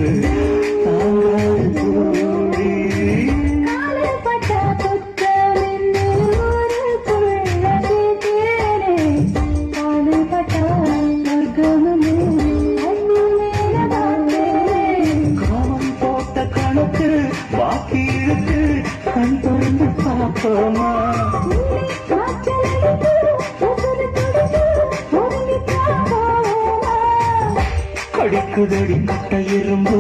அன்பு தாங்காது தோழி. காமம் போட்ட கணக்கு பாக்கி இருக்கு கண் திறந்து பார்ப்போமா. கடிக்குதடி கட்ட எறும்பு